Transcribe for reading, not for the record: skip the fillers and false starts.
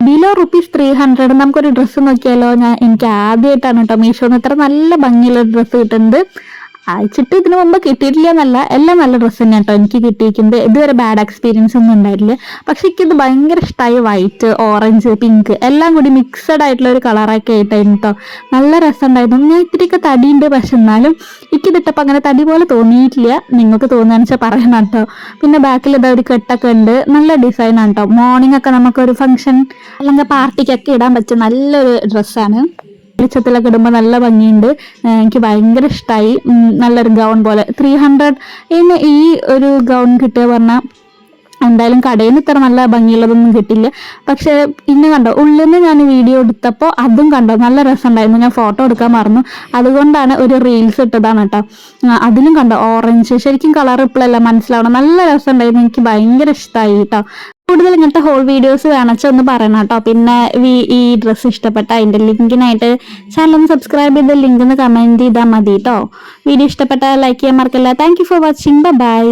Below ₹300 നമുക്കൊരു dress നോക്കിയാലോ. എനിക്ക് ആദ്യമായിട്ടാണ് കേട്ടോ മീഷോന്ന് ഇത്ര നല്ല ഭംഗിയുള്ള ഡ്രസ്സ് കിട്ടുന്നത്. അയച്ചിട്ട് ഇതിനു മുമ്പ് കിട്ടിയിട്ടില്ല എന്നല്ല, എല്ലാം നല്ല ഡ്രസ്സ് തന്നെയാണ് കേട്ടോ എനിക്ക് കിട്ടിയിരിക്കുന്നത്. ഇതുവരെ ബാഡ് എക്സ്പീരിയൻസ് ഒന്നും ഉണ്ടായിട്ടില്ല. പക്ഷെ എനിക്കിത് ഭയങ്കര ഇഷ്ടമായി. വൈറ്റ്, ഓറഞ്ച്, പിങ്ക് എല്ലാം കൂടി മിക്സഡ് ആയിട്ടുള്ള ഒരു കളറൊക്കെ ആയിട്ടായിരുന്നു കേട്ടോ. നല്ല രസമുണ്ടായിരുന്നു. ഞാൻ ഇത്തിരിയൊക്കെ തടിയുണ്ട്, പക്ഷെ എന്നാലും എനിക്കിതിട്ടപ്പോൾ അങ്ങനെ തടി പോലെ തോന്നിയിട്ടില്ല. നിങ്ങൾക്ക് തോന്നുകയെന്ന് വെച്ചാൽ പറയണം കേട്ടോ. പിന്നെ ബാക്കിൽ ഇതാ ഒരു കെട്ടൊക്കെ ഉണ്ട്. നല്ല ഡിസൈനാണ് കേട്ടോ. മോർണിംഗ് ഒക്കെ നമുക്കൊരു ഫംഗ്ഷൻ അല്ലെങ്കിൽ പാർട്ടിക്കൊക്കെ ഇടാൻ പറ്റിയ നല്ലൊരു ഡ്രസ്സാണ്. വെളിച്ചത്തിലൊക്കെ ഇടുമ്പോൾ നല്ല ഭംഗിയുണ്ട്. എനിക്ക് ഭയങ്കര ഇഷ്ടമായി. നല്ലൊരു ഗൗൺ പോലെ 300 ഈ ഒരു ഗൗൺ കിട്ടുക പറഞ്ഞാൽ എന്തായാലും കടയിൽ നിന്ന് ഇത്ര നല്ല ഭംഗിയുള്ളതൊന്നും കിട്ടില്ല. പക്ഷെ ഇന്ന് കണ്ടോ, ഉള്ളിൽ നിന്ന് ഞാൻ വീഡിയോ എടുത്തപ്പോൾ അതും കണ്ടോ നല്ല രസമുണ്ടായിരുന്നു. ഞാൻ ഫോട്ടോ എടുക്കാൻ മറന്നു, അതുകൊണ്ടാണ് ഒരു റീൽസ് ഇട്ടതാണ് കേട്ടോ. അതിലും കണ്ടോ ഓറഞ്ച്, ശരിക്കും കളർ ഇപ്പോഴല്ല മനസ്സിലാവണം. നല്ല രസമുണ്ടായിരുന്നു. എനിക്ക് ഭയങ്കര ഇഷ്ടമായി കേട്ടോ. കൂടുതൽ ഇങ്ങനത്തെ ഹോൾ വീഡിയോസ് വേണമെച്ചാൽ ഒന്ന് പറയണം കേട്ടോ. പിന്നെ ഈ ഡ്രസ്സ് ഇഷ്ടപ്പെട്ട അതിൻ്റെ ലിങ്കിനായിട്ട് ചാനൽ ഒന്ന് സബ്സ്ക്രൈബ് ചെയ്ത് ലിങ്ക് ഒന്ന് കമൻറ്റ് ചെയ്താൽ മതി കേട്ടോ. വീഡിയോ ഇഷ്ടപ്പെട്ടാൽ ലൈക്ക് ചെയ്യാൻ മറക്കല്ല. Thank you for watching. By.